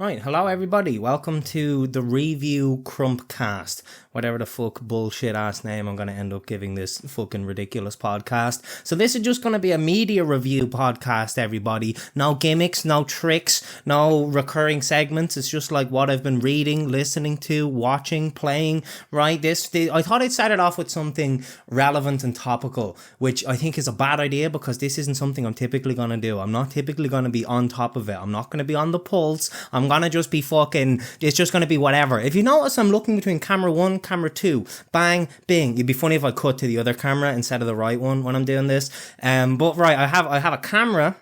Right, hello everybody. Welcome to the RÍview Crumpcast. Whatever the fuck bullshit ass name I'm going to end up giving this fucking ridiculous podcast. So this is just going to be a media review podcast, everybody. No gimmicks, no tricks, no recurring segments. It's just like what I've been reading, listening to, watching, playing, right? I thought I'd start it off with something relevant and topical, which I think is a bad idea because this isn't something I'm typically going to do. I'm not typically going to be on top of it. I'm not going to be on the pulse. I'm gonna just be fucking, it's just gonna be whatever. If you notice, I'm looking between camera 1, camera 2, bang, bing. It'd be funny if I cut to the other camera instead of the right one when I'm doing this. But right, I have a camera.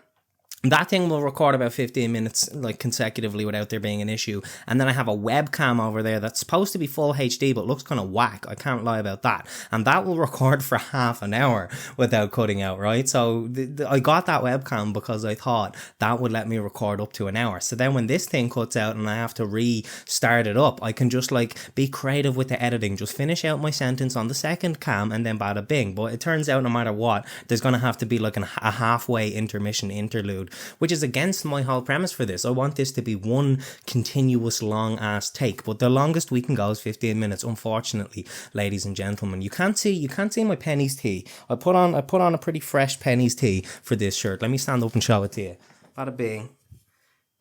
That thing will record about 15 minutes like consecutively without there being an issue. And then I have a webcam over there that's supposed to be full HD but looks kind of whack. I can't lie about that. And that will record for half an hour without cutting out, right? So I got that webcam because I thought that would let me record up to an hour. So then when this thing cuts out and I have to restart it up, I can just like be creative with the editing. Just finish out my sentence on the second cam and then bada bing. But it turns out no matter what, there's going to have to be like a halfway intermission interlude, which is against my whole premise for this. I want this to be one continuous long ass take, but the longest we can go is 15 minutes. Unfortunately, ladies and gentlemen, you can't see my Penny's tee. I put on a pretty fresh Penny's tee for this shirt. Let me stand up and show it to you. Bada bing.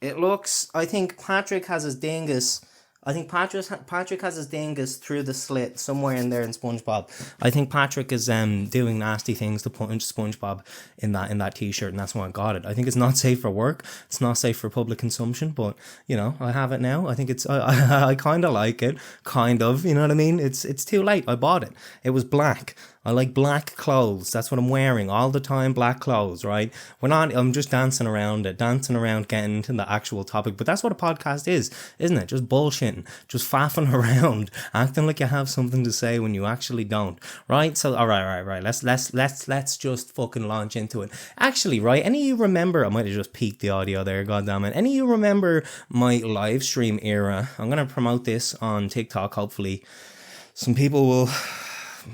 It looks, I think Patrick has his dingus. I think Patrick has his dingus through the slit somewhere in there in SpongeBob. I think Patrick is doing nasty things to punch SpongeBob in that t-shirt, and that's why I got it. I think it's not safe for work. It's not safe for public consumption, but you know, I have it now. I think it's I kind of like it, kind of. You know what I mean? It's too late. I bought it. It was black. I like black clothes. That's what I'm wearing all the time, black clothes, right? I'm just dancing around getting into the actual topic. But that's what a podcast is, isn't it? Just bullshitting, just faffing around, acting like you have something to say when you actually don't, right? So, all right. Let's just fucking launch into it. Actually, right? Any of you remember, I might have just peaked the audio there, goddammit. Any of you remember my live stream era? I'm going to promote this on TikTok, hopefully. Some people will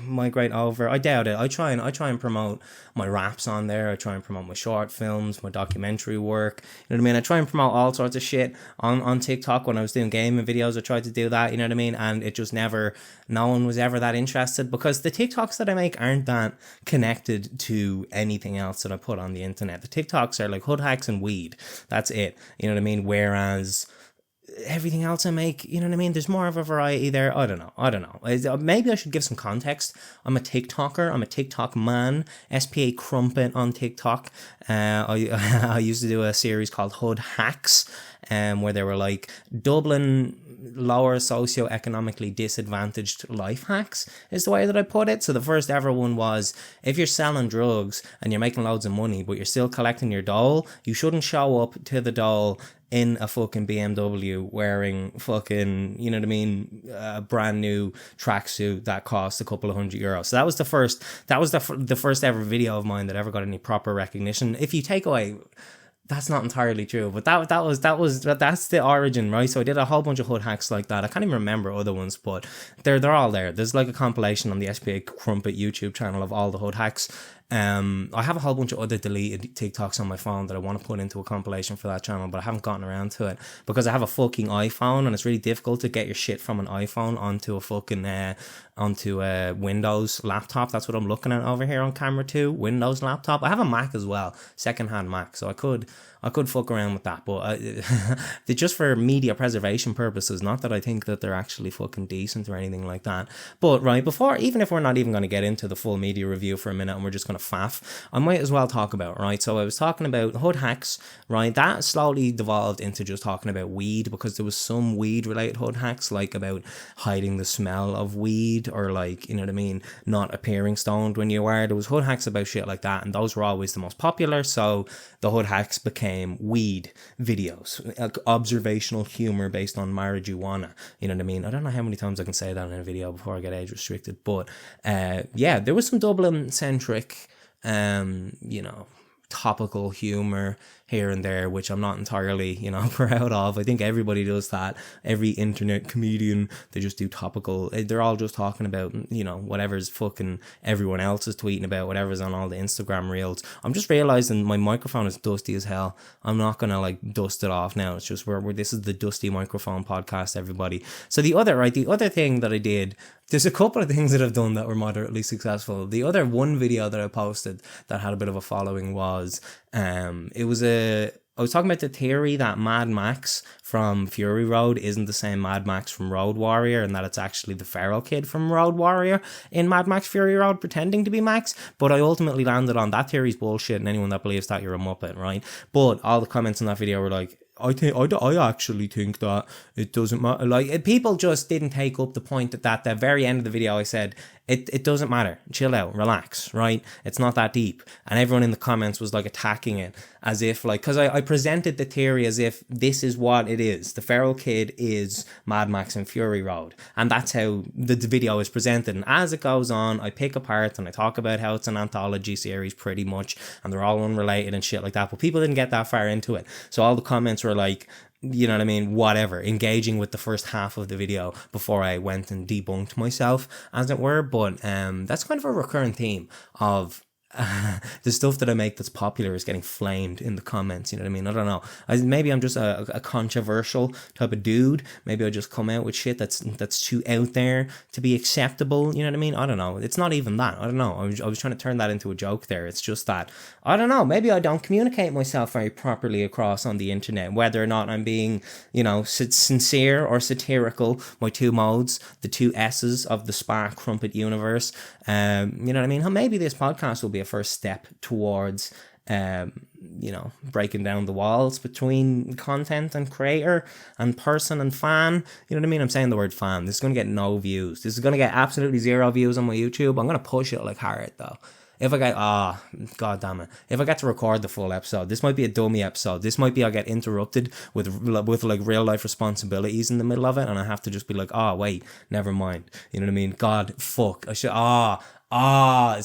migrate over. I doubt it. I try and promote my raps on there. I try and promote my short films, my documentary work. You know what I mean? I try and promote all sorts of shit on TikTok. When I was doing gaming videos, I tried to do that, you know what I mean? And it just no one was ever that interested because the TikToks that I make aren't that connected to anything else that I put on the internet. The TikToks are like hood hacks and weed. That's it. You know what I mean? Whereas everything else I make, you know what I mean? There's more of a variety there. I don't know. Maybe I should give some context. I'm a TikToker. I'm a TikTok man. SPA Crumpet on TikTok. I used to do a series called Hood Hacks, where they were like Dublin lower socioeconomically disadvantaged life hacks is the way that I put it. So the first ever one was, if you're selling drugs and you're making loads of money but you're still collecting your dole, you shouldn't show up to the dole in a fucking BMW wearing fucking, you know what I mean, a brand new tracksuit that cost a couple of €100. So that was the first ever video of mine that ever got any proper recognition. If you take away, that's not entirely true, but that's the origin, right? So I did a whole bunch of hood hacks like that. I can't even remember other ones, but they're all there. There's like a compilation on the SPA Crumpet YouTube channel of all the hood hacks. I have a whole bunch of other deleted TikToks on my phone that I want to put into a compilation for that channel, but I haven't gotten around to it because I have a fucking iPhone and it's really difficult to get your shit from an iPhone onto a fucking onto a Windows laptop. That's what I'm looking at over here on camera 2, Windows laptop. I have a Mac as well, secondhand Mac, so I could fuck around with that, but they're just for media preservation purposes, not that I think that they're actually fucking decent or anything like that. But right, even if we're not even going to get into the full media review for a minute and we're just going to faff, I might as well talk about, right? So I was talking about hood hacks, right? That slowly devolved into just talking about weed because there was some weed related hood hacks, like about hiding the smell of weed or like, you know what I mean, not appearing stoned when you are. There was hood hacks about shit like that, and those were always the most popular. So the hood hacks became weed videos, like observational humor based on marijuana. You know what I mean? I don't know how many times I can say that in a video before I get age restricted, but yeah, there was some Dublin centric topical humor here and there, which I'm not entirely, proud of. I think everybody does that. Every internet comedian, they just do topical. They're all just talking about, whatever's fucking everyone else is tweeting about, whatever's on all the Instagram reels. I'm just realizing my microphone is dusty as hell. I'm not gonna like dust it off now. It's just where this is the Dusty Microphone podcast, everybody. So the other thing that I did, there's a couple of things that I've done that were moderately successful. The other one video that I posted that had a bit of a following was I was talking about the theory that Mad Max from Fury Road isn't the same Mad Max from Road Warrior, and that it's actually the feral kid from Road Warrior in Mad Max Fury Road pretending to be Max. But I ultimately landed on that theory's bullshit, and anyone that believes that, you're a muppet, right? But all the comments in that video were like, I actually think that it doesn't matter. Like, people just didn't take up the point that at the very end of the video I said, it doesn't matter. Chill out, relax, right? It's not that deep. And everyone in the comments was like attacking it as if like, because I presented the theory as if this is what it is. The feral kid is Mad Max and Fury Road. And that's how the video is presented. And as it goes on, I pick apart and I talk about how it's an anthology series pretty much, and they're all unrelated and shit like that. But people didn't get that far into it. So all the comments were like, you know what I mean, whatever, engaging with the first half of the video before I went and debunked myself, as it were. But that's kind of a recurring theme of the stuff that I make that's popular is getting flamed in the comments, you know what I mean? I don't know. Maybe I'm just a controversial type of dude. Maybe I just come out with shit that's too out there to be acceptable, you know what I mean? I don't know. It's not even that. I don't know. I was trying to turn that into a joke there. It's just that, I don't know, maybe I don't communicate myself very properly across on the internet, whether or not I'm being, sincere or satirical, my two modes, the two S's of the Spark Crumpet universe. You know what I mean? Maybe this podcast will be a first step towards breaking down the walls between content and creator and person and fan. You know what I mean? I'm saying the word fan. This is going to get no views. This is going to get absolutely 0 views on my YouTube. I'm going to push it like hard though. If I get, god damn it, if I get to record the full episode, this might be a dummy episode. This might be I get interrupted with like real life responsibilities in the middle of it, and I have to just be like, wait, never mind. You know what I mean? God, fuck. I should,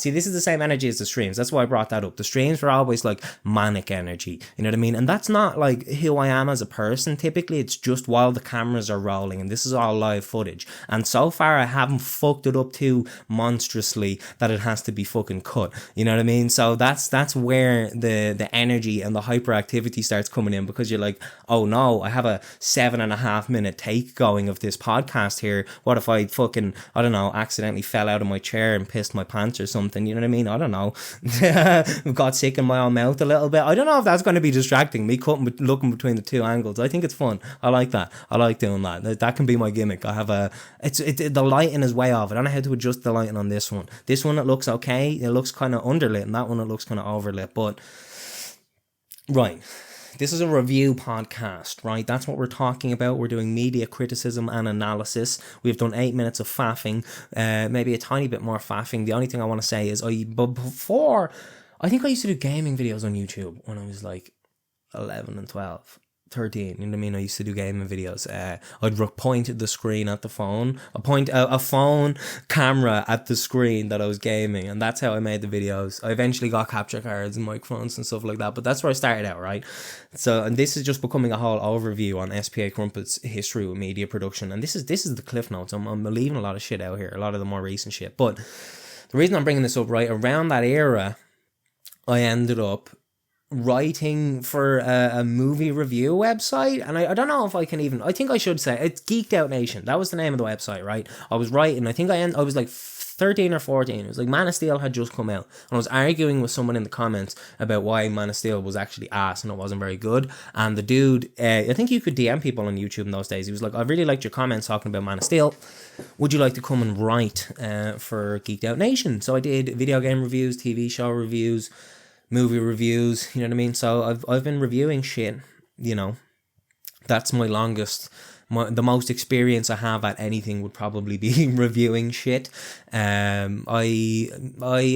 see, this is the same energy as the streams. That's why I brought that up. The streams were always like manic energy. You know what I mean? And that's not like who I am as a person. Typically, it's just while the cameras are rolling, and this is all live footage. And so far, I haven't fucked it up too monstrously that it has to be fucking cut. You know what I mean? So that's where the energy and the hyperactivity starts coming in, because you're like, oh no, I have a 7.5 minute take going of this podcast here. What if I fucking, I don't know, accidentally fell out of my chair and pissed my pants or something? You know what I mean? I don't know. Got sick in my own mouth a little bit. I don't know if that's going to be distracting, me looking between the two angles. I think it's fun. I like that. I like doing that. That can be my gimmick. I have the lighting is way off. I don't know how to adjust the lighting on this one. This one, it looks okay. It looks kind of underlit, and that one, it looks kind of overlit. But right, this is a review podcast, right? That's what we're talking about. We're doing media criticism and analysis. We've done 8 minutes of faffing, maybe a tiny bit more faffing. The only thing I want to say is before, I think I used to do gaming videos on YouTube when I was like 11 and 12. 13, you know what I mean? I used to do gaming videos. I'd point the screen at the phone. I point a phone camera at the screen that I was gaming, and that's how I made the videos. I eventually got capture cards and microphones and stuff like that, but that's where I started out, right? So, and this is just becoming a whole overview on SPA Crumpet's history with media production, and this is the cliff notes. I'm leaving a lot of shit out here, a lot of the more recent shit, but the reason I'm bringing this up, right, around that era, I ended up writing for a movie review website, and I don't know if I can even, I think I should say it's Geeked Out Nation. That was the name of the website, right? I was writing, I think I was like 13 or 14. It was like Man of Steel had just come out, and I was arguing with someone in the comments about why Man of Steel was actually ass and it wasn't very good. And the dude, I think you could DM people on YouTube in those days. He was like, I really liked your comments talking about Man of Steel. Would you like to come and write for Geeked Out Nation? So I did video game reviews, TV show reviews, movie reviews, you know what I mean? So I've been reviewing shit, you know. That's my longest the most experience I have at anything would probably be reviewing shit. I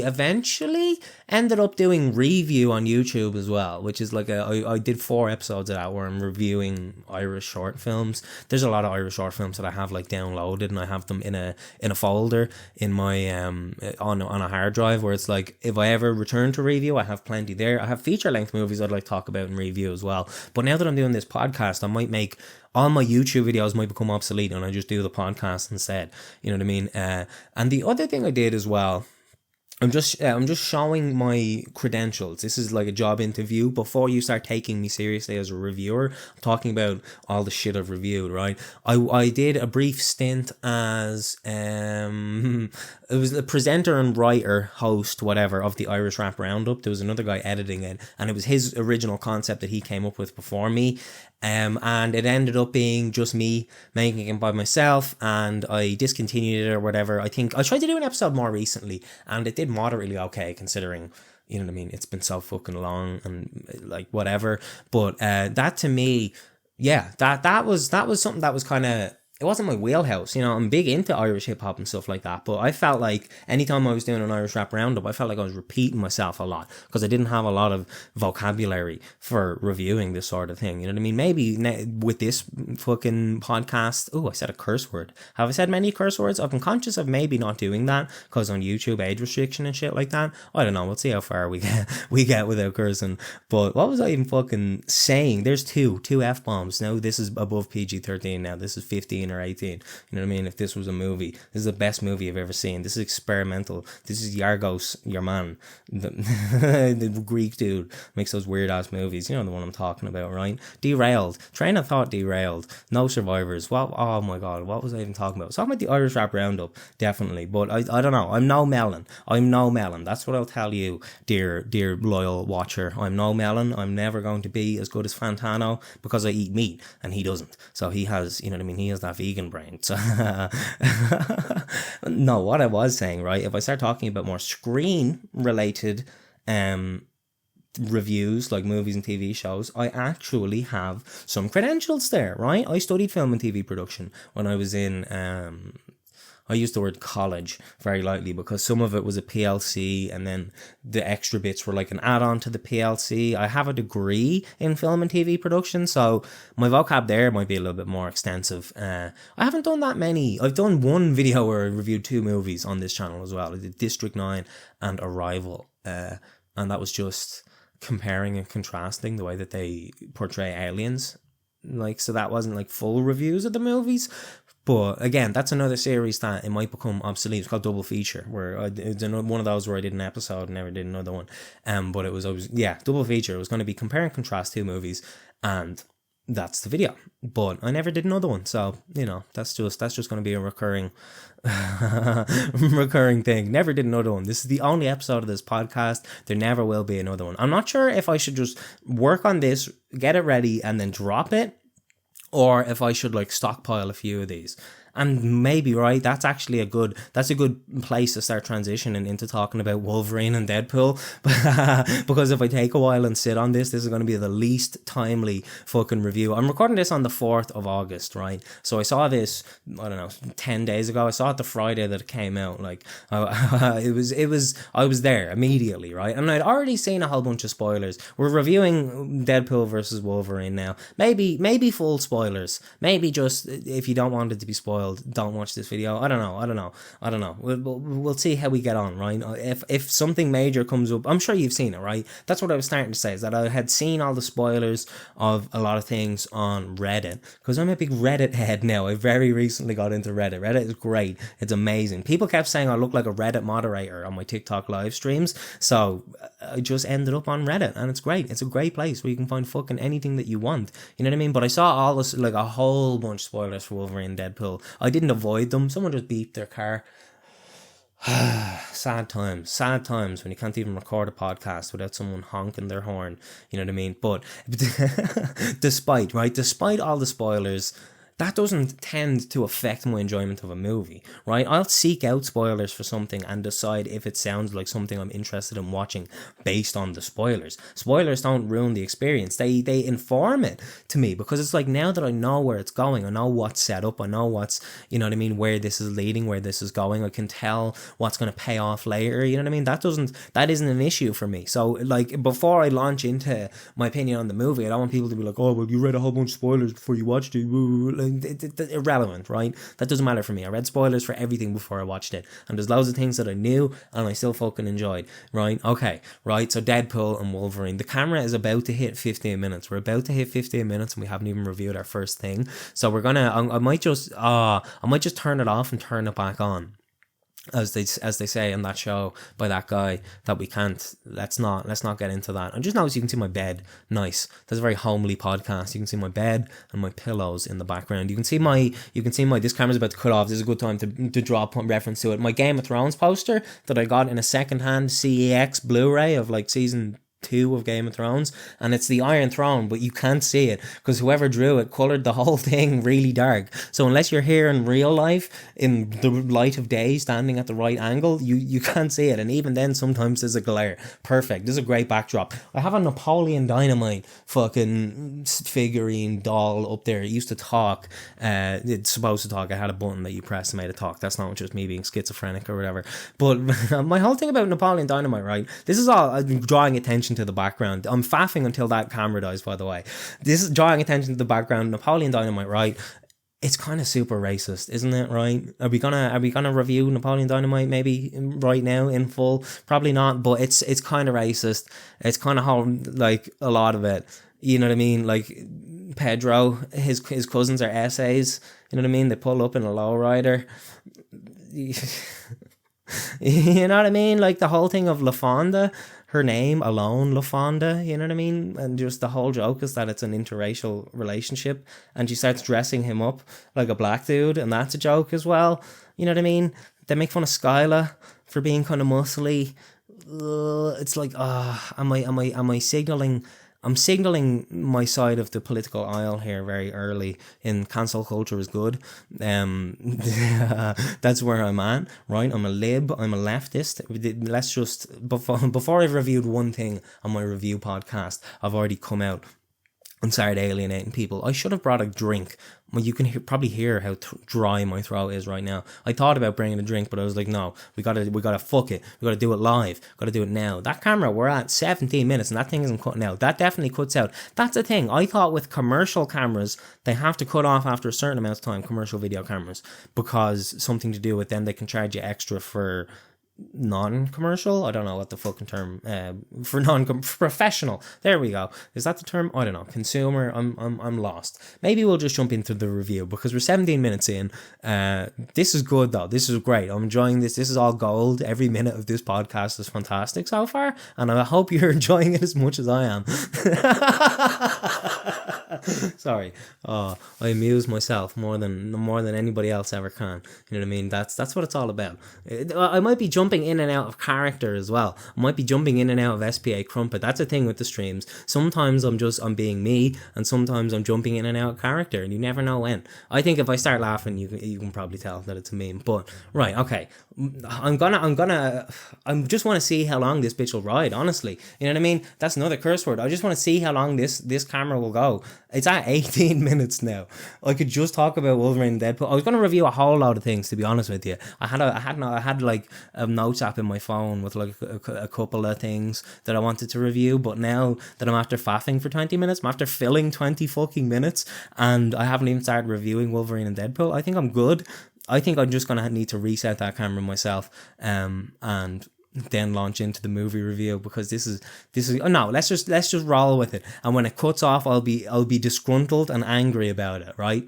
eventually ended up doing RÍview on YouTube as well, which is like I did 4 episodes of that where I'm reviewing Irish short films. There's a lot of Irish short films that I have like downloaded, and I have them in a folder in my on a hard drive, where it's like, if I ever return to RÍview, I have plenty there. I have feature length movies I'd like to talk about in RÍview as well. But now that I'm doing this podcast, I might make all my YouTube videos might become obsolete, and I just do the podcast instead. You know what I mean? And the other thing I did as well, I'm just showing my credentials. This is like a job interview. Before you start taking me seriously as a reviewer, I'm talking about all the shit I've reviewed, right? I did a brief stint as it was the presenter and writer, host, whatever, of the Irish Rap Roundup. There was another guy editing it, and it was his original concept that he came up with before me. And it ended up being just me making it by myself, and I discontinued it or whatever. I think I tried to do an episode more recently, and it did moderately okay, considering, you know what I mean, it's been so fucking long and like whatever. But that to me, yeah, that was something that was kind of, it wasn't my wheelhouse. You know, I'm big into Irish hip hop and stuff like that, but I felt like anytime I was doing an Irish Rap Roundup, I felt like I was repeating myself a lot because I didn't have a lot of vocabulary for reviewing this sort of thing. You know what I mean? Maybe with this fucking podcast, oh, I said a curse word. Have I said many curse words? I've been conscious of maybe not doing that because on YouTube, age restriction and shit like that. I don't know. We'll see how far we get without cursing. But what was I even fucking saying? There's two F-bombs. Now this is above PG-13 now. This is 15 or 18. You know what I mean? If this was a movie, this is the best movie I've ever seen. This is experimental. This is Yargos, your man, the Greek dude makes those weird ass movies. You know the one I'm talking about, right? Derailed. Train of Thought derailed. No Survivors. Well, oh my god, what was I even talking about? I was talking about the Irish Rap Roundup, definitely. But I don't know. I'm no melon. That's what I'll tell you, dear loyal watcher. I'm no melon. I'm never going to be as good as Fantano because I eat meat and he doesn't. So he has, you know what I mean? He has that vegan brain. So no, what I was saying, right, if I start talking about more screen related reviews like movies and TV shows, I actually have some credentials there, right? I studied film and TV production when I was in I use the word college very lightly because some of it was a PLC and then the extra bits were like an add-on to the PLC. I have a degree in film and TV production, so my vocab there might be a little bit more extensive. I haven't done that many. I've done one video where I reviewed 2 movies on this channel as well. I did District 9 and Arrival, and that was just comparing and contrasting the way that they portray aliens. Like, so that wasn't like full reviews of the movies. But again, that's another series that it might become obsolete. It's called Double Feature, where it's one of those where I did an episode and never did another one. But it was Double Feature. It was going to be compare and contrast 2 movies, and that's the video. But I never did another one, so you know that's just going to be a recurring thing. Never did another one. This is the only episode of this podcast. There never will be another one. I'm not sure if I should just work on this, get it ready, and then drop it, or if I should like stockpile a few of these. And maybe, right, that's a good place to start transitioning into talking about Wolverine and Deadpool. Because if I take a while and sit on this is going to be the least timely fucking review. I'm recording this on the 4th of August, right? So I saw this, I don't know, 10 days ago. I saw it the Friday that it came out. Like, I was there immediately, right? And I'd already seen a whole bunch of spoilers. We're reviewing Deadpool versus Wolverine now. Maybe full spoilers. Maybe just, if you don't want it to be spoiled, don't watch this video. I don't know. We'll see how we get on, right? If something major comes up, I'm sure you've seen it, right? That's what I was starting to say, is that I had seen all the spoilers of a lot of things on Reddit, because I'm a big Reddit head now. I very recently got into Reddit. Reddit is great. It's amazing. People kept saying I look like a Reddit moderator on my TikTok live streams, so I just ended up on Reddit, and it's great. It's a great place where you can find fucking anything that you want. You know what I mean? But I saw all this, like a whole bunch of spoilers for Wolverine and Deadpool. I didn't avoid them. Someone just beeped their car. Sad times when you can't even record a podcast without someone honking their horn. You know what I mean? But despite all the spoilers, that doesn't tend to affect my enjoyment of a movie, right? I'll seek out spoilers for something and decide if it sounds like something I'm interested in watching based on the spoilers. Spoilers don't ruin the experience. They inform it to me, because it's like, now that I know where it's going, I know what's set up, I know what's, you know what I mean, where this is leading, where this is going, I can tell what's going to pay off later, you know what I mean? That isn't an issue for me. So like, before I launch into my opinion on the movie, I don't want people to be like, oh, well, you read a whole bunch of spoilers before you watched it. Irrelevant, right? That doesn't matter for me. I read spoilers for everything before I watched it, and there's loads of things that I knew and I still fucking enjoyed, right? Okay, right, so Deadpool and Wolverine. The camera is about to hit 15 minutes. We're about to hit 15 minutes and we haven't even reviewed our first thing. So we're gonna, I might just turn it off and turn it back on, as they say in that show by that guy, that we can't, let's not get into that. And just notice, you can see my bed. Nice. That's a very homely podcast. You can see my bed and my pillows in the background. You can see my this camera's about to cut off. This is a good time to draw a reference to it. My Game of Thrones poster that I got in a secondhand CEX Blu-ray of like season 2 of Game of Thrones, and it's the Iron Throne, but you can't see it because whoever drew it colored the whole thing really dark. So unless you're here in real life in the light of day, standing at the right angle, you can't see it, and even then sometimes there's a glare. Perfect. This is a great backdrop. I have a Napoleon Dynamite fucking figurine doll up there. It used to talk. It's supposed to talk. I had a button that you press to make it talk. That's not just me being schizophrenic or whatever. But my whole thing about Napoleon Dynamite, right? This is all I'm drawing attention to the background. I'm faffing until that camera dies, by the way. This is drawing attention to the background. Napoleon Dynamite, right? It's kind of super racist, isn't it, right? Are we gonna review Napoleon Dynamite maybe right now in full? Probably not, but it's kind of racist. It's kind of how, like, a lot of it, you know what I mean? Like Pedro, his cousins are essays, you know what I mean? They pull up in a lowrider. You know what I mean? Like the whole thing of LaFonda, her name alone, LaFonda, you know what I mean? And just the whole joke is that it's an interracial relationship, and she starts dressing him up like a black dude, and that's a joke as well. You know what I mean? They make fun of Skyla for being kind of muscly. It's like, am I signaling? I'm signaling my side of the political aisle here very early in cancel culture is good. That's where I'm at, right? I'm a lib, I'm a leftist. Let's just, before I've reviewed one thing on my review podcast, I've already come out and started alienating people. I should have brought a drink. Well, you can probably hear how dry my throat is right now. I thought about bringing a drink, but I was like, no, we gotta fuck it. We gotta do it live. Gotta do it now. That camera, we're at 17 minutes and that thing isn't cutting out. That definitely cuts out. That's the thing. I thought with commercial cameras, they have to cut off after a certain amount of time, commercial video cameras, because something to do with them, they can charge you extra for non-commercial. I don't know what the fucking term for professional. There we go. Is that the term? I don't know. Consumer. I'm lost. Maybe we'll just jump into the review because we're 17 minutes in. This is good though. This is great. I'm enjoying this. This is all gold. Every minute of this podcast is fantastic so far, and I hope you're enjoying it as much as I am. Sorry. I amuse myself more than anybody else ever can. You know what I mean? That's what it's all about. I might be jumping in and out of character as well. I might be jumping in and out of SPA Crumpet. That's a thing with the streams. Sometimes I'm being me, and sometimes I'm jumping in and out of character, and you never know when. I think if I start laughing, you can probably tell that it's a meme. But right, okay. I just want to see how long this bitch will ride, honestly. You know what I mean? That's another curse word. I just want to see how long this camera will go. It's at 18 minutes now. I could just talk about Wolverine and Deadpool. I was going to review a whole lot of things, to be honest with you. I had like a notes app in my phone with like a couple of things that I wanted to review, but now that I'm after faffing for 20 minutes, I'm after filling 20 fucking minutes, and I haven't even started reviewing Wolverine and Deadpool. I think I'm good. I think I'm just going to need to reset that camera myself, and then launch into the movie review, because this is no, let's just roll with it. And when it cuts off, I'll be disgruntled and angry about it, right?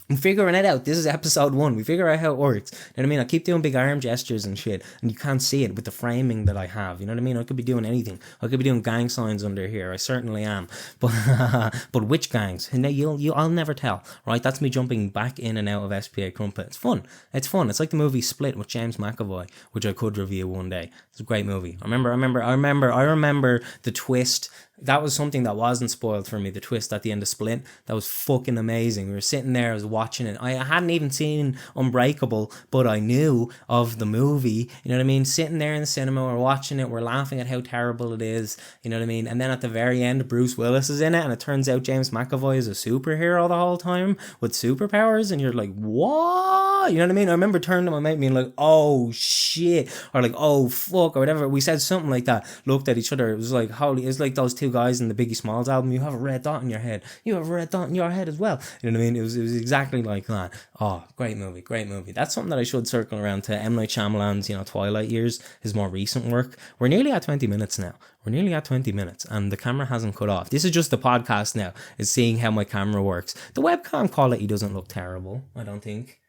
I'm figuring it out. This is episode 1. We figure out how it works. You know what I mean? I keep doing big arm gestures and shit, and you can't see it with the framing that I have. You know what I mean? I could be doing anything. I could be doing gang signs under here. I certainly am. But which gangs? And I'll never tell. Right? That's me jumping back in and out of SPA Crumpet. It's fun. It's fun. It's like the movie Split with James McAvoy, which I could review one day. It's a great movie. I remember the twist that was something that wasn't spoiled for me. The twist at the end of Split, that was fucking amazing. We were sitting there, I was watching it. I hadn't even seen Unbreakable, but I knew of the movie. You know what I mean? Sitting there in the cinema, we're watching it, we're laughing at how terrible it is. You know what I mean? And then at the very end, Bruce Willis is in it, and it turns out James McAvoy is a superhero the whole time with superpowers, and you're like, what? You know what I mean? I remember turning to my mate being like, oh shit, or like, oh fuck, or whatever. We said something like that, looked at each other. It was like, holy, it's like those two guys in the Biggie Smalls album. You have a red dot in your head. You have a red dot in your head as well. You know what I mean? It was exactly like that. Oh, great movie, great movie. That's something that I should circle around to. M. Night Shyamalan's, Twilight years, his more recent work. We're nearly at 20 minutes now. We're nearly at 20 minutes and the camera hasn't cut off. This is just the podcast now, is seeing how my camera works. The webcam quality doesn't look terrible, I don't think.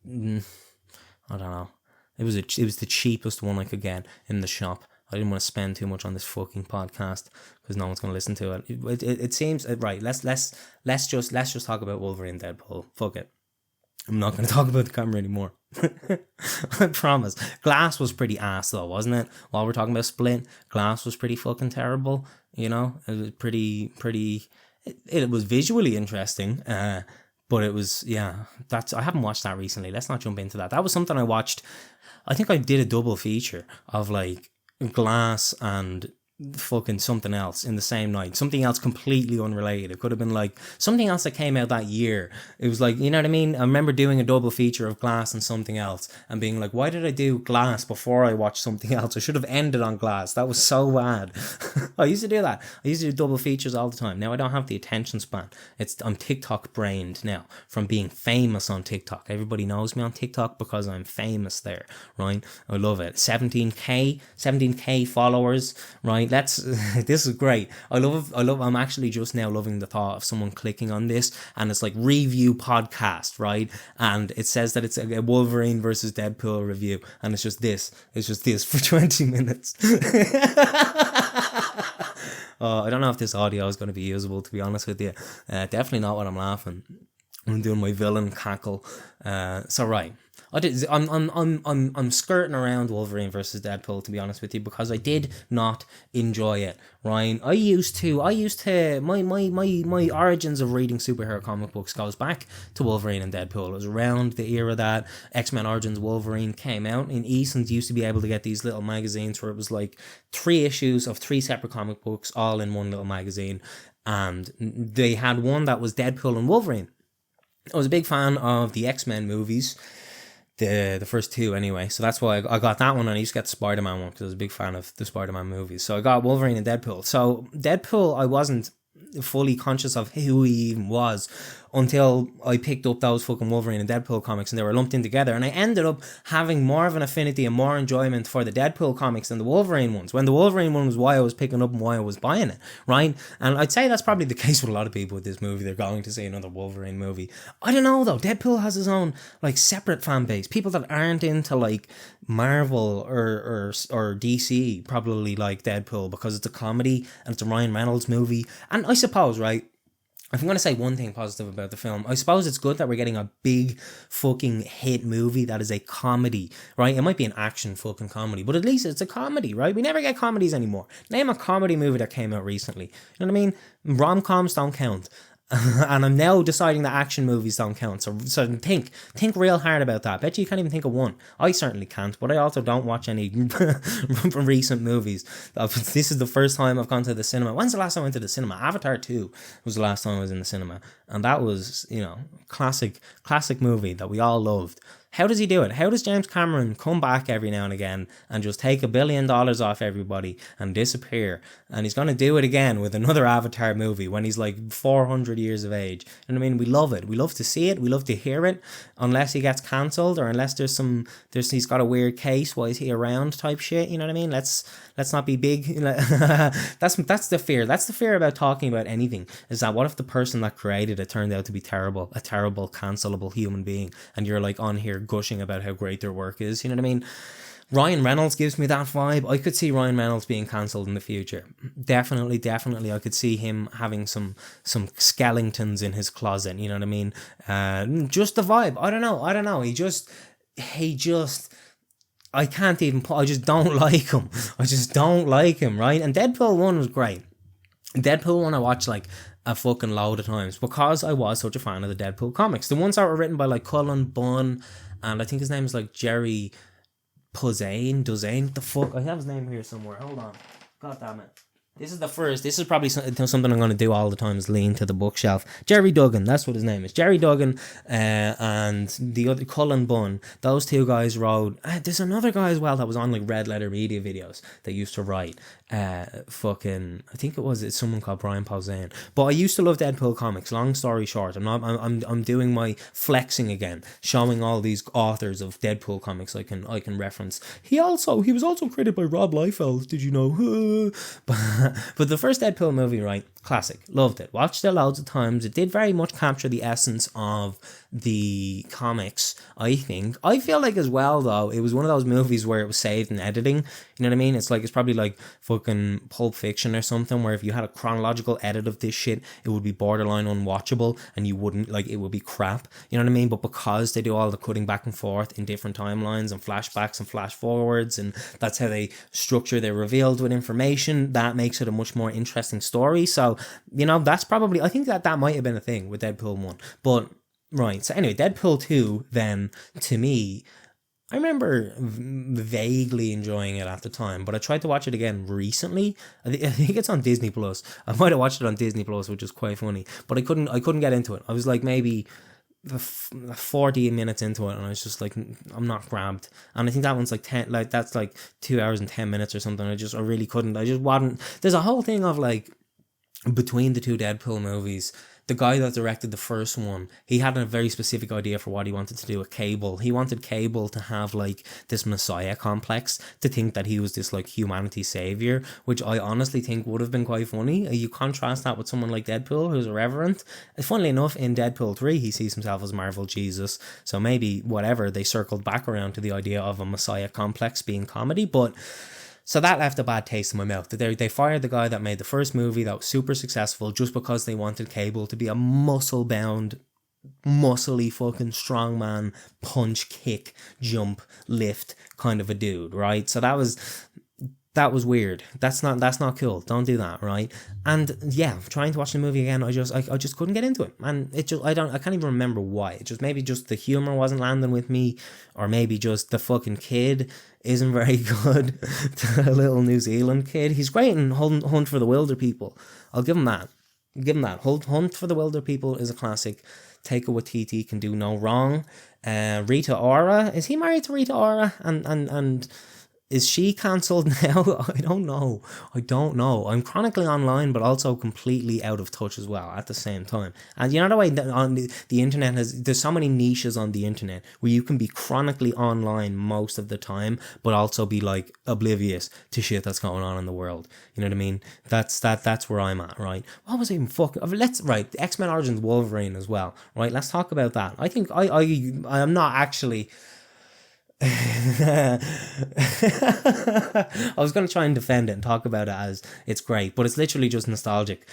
I don't know. It was the cheapest one I could get in the shop. I didn't want to spend too much on this fucking podcast because no one's going to listen to it. It seems right. Let's just talk about Wolverine, Deadpool. Fuck it. I'm not going to talk about the camera anymore. I promise. Glass was pretty ass though, wasn't it? While we're talking about Split, Glass was pretty fucking terrible. It was pretty. It was visually interesting. But it was, I haven't watched that recently. Let's not jump into that. That was something I watched. I think I did a double feature of like Glass and fucking something else in the same night. Something else completely unrelated. It could have been like something else that came out that year. It was like, you know what I mean? I remember doing a double feature of Glass and something else and being like, why did I do Glass before I watched something else? I should have ended on Glass. That was so bad. I used to do that. I used to do double features all the time. Now I don't have the attention span. I'm TikTok brained now from being famous on TikTok. Everybody knows me on TikTok because I'm famous there, right? I love it. 17k followers, right? This is great. I'm actually just now loving the thought of someone clicking on this and it's like review podcast, right? And it says that it's a Wolverine versus Deadpool review and it's just this for 20 minutes. I don't know if this audio is going to be usable, to be honest with you. Definitely not when I'm laughing. I'm doing my villain cackle. So right. I'm skirting around Wolverine versus Deadpool, to be honest with you, because I did not enjoy it, Ryan. My origins of reading superhero comic books goes back to Wolverine and Deadpool. It was around the era that X-Men Origins Wolverine came out. In Eason's used to be able to get these little magazines where it was like 3 issues of 3 separate comic books all in one little magazine, and they had one that was Deadpool and Wolverine. I was a big fan of the X-Men movies. The first 2 anyway, so that's why I got that one, and I used to get the Spider-Man one because I was a big fan of the Spider-Man movies. So I got Wolverine and Deadpool. So Deadpool, I wasn't fully conscious of who he even was until I picked up those fucking Wolverine and Deadpool comics and they were lumped in together, and I ended up having more of an affinity and more enjoyment for the Deadpool comics than the Wolverine ones, when the Wolverine one was why I was picking up and why I was buying it, right? And I'd say that's probably the case with a lot of people with this movie. They're going to see another Wolverine movie. I don't know though, Deadpool has his own like separate fan base. People that aren't into like Marvel or DC probably like Deadpool because it's a comedy and it's a Ryan Reynolds movie. And I suppose, right, if I'm going to say one thing positive about the film, I suppose it's good that we're getting a big fucking hit movie that is a comedy, right? It might be an action fucking comedy, but at least it's a comedy, right? We never get comedies anymore. Name a comedy movie that came out recently. You know what I mean? Rom-coms don't count. And I'm now deciding that action movies don't count. So think real hard about that. Bet you can't even think of one. I certainly can't, but I also don't watch any recent movies. This is the first time I've gone to the cinema. When's the last time I went to the cinema? Avatar 2 was the last time I was in the cinema. And that was, classic movie that we all loved. How does he do it? How does James Cameron come back every now and again and just take $1 billion off everybody and disappear? And he's going to do it again with another Avatar movie when he's like 400 years of age. And I mean, we love it. We love to see it. We love to hear it. Unless he gets cancelled or unless he's got a weird case. Why is he around type shit? You know what I mean? Let's not be big. That's the fear. That's the fear about talking about anything, is that what if the person that created it turned out to be terrible, a terrible cancelable human being, and you're like on here gushing about how great their work is. You know what I mean? Ryan Reynolds gives me that vibe. I could see Ryan Reynolds being cancelled in the future. Definitely. I could see him having some skeletons in his closet. You know what I mean? Just the vibe. I don't know. He just I can't even put, I just don't like him. I just don't like him, right? And Deadpool 1 was great. Deadpool 1 I watched like a fucking load of times because I was such a fan of the Deadpool comics. The ones that were written by like Cullen Bunn, and I think his name is like Jerry Duzane, what the fuck? I have his name here somewhere. Hold on. God damn it. This is the first. This is probably something I'm going to do all the time is lean to the bookshelf. Jerry Duggan, that's what his name is. Jerry Duggan and the other Cullen Bunn. Those two guys wrote. There's another guy as well that was on like Red Letter Media videos that used to write. I think it's someone called Brian Posehn. But I used to love Deadpool comics. Long story short, I'm doing my flexing again, showing all these authors of Deadpool comics I can reference. He was also created by Rob Liefeld. Did you know? But the first Deadpool movie, right? Classic. Loved it. Watched it loads of times. It did very much capture the essence of the comics, I think. I feel like as well, though, it was one of those movies where it was saved in editing. You know what I mean? It's probably like fucking Pulp Fiction or something, where if you had a chronological edit of this shit, it would be borderline unwatchable and you wouldn't, like, it would be crap. You know what I mean? But because they do all the cutting back and forth in different timelines and flashbacks and flash forwards, and that's how they structure their reveals with information, that makes it a much more interesting story. So, you know, that's probably, I think that might have been a thing with Deadpool 1. But, right, so anyway, Deadpool 2, then, to me, I remember vaguely enjoying it at the time, but I tried to watch it again recently. I think it's on Disney Plus. I might have watched it on Disney Plus, which is quite funny, but I couldn't get into it. I was like maybe 40 minutes into it, and I was just like, I'm not grabbed. And I think that one's like 10, like that's like 2 hours and 10 minutes or something. I really couldn't. I just wasn't. There's a whole thing of like between the two Deadpool movies. The guy that directed the first one, he had a very specific idea for what he wanted to do with Cable. He wanted Cable to have like this messiah complex, to think that he was this like humanity savior, which I honestly think would have been quite funny. You contrast that with someone like Deadpool, who's irreverent. Funnily enough, in Deadpool 3, he sees himself as Marvel Jesus. So maybe whatever, they circled back around to the idea of a messiah complex being comedy, but... So that left a bad taste in my mouth. They fired the guy that made the first movie that was super successful just because they wanted Cable to be a muscle-bound, muscly fucking strongman, punch, kick, jump, lift kind of a dude, right? So that was weird. That's not cool. Don't do that, right? And yeah, trying to watch the movie again, I just couldn't get into it. And I can't even remember why. It just maybe just the humor wasn't landing with me, or maybe just the fucking kid isn't very good. The little New Zealand kid. He's great in Hunt for the Wilder People. I'll give him that. Hunt for the Wilder People is a classic. Taika Waititi can do no wrong. Rita Ora, is he married to Rita Ora? And is she cancelled now? I don't know. I'm chronically online, but also completely out of touch as well at the same time. And you know the way that on the internet there's so many niches on the internet where you can be chronically online most of the time, but also be like oblivious to shit that's going on in the world. You know what I mean? That's where I'm at, right? What was I even fucking? Right, X-Men Origins Wolverine as well, right? Let's talk about that. I think I am not actually. I was going to try and defend it and talk about it as it's great, but it's literally just nostalgic.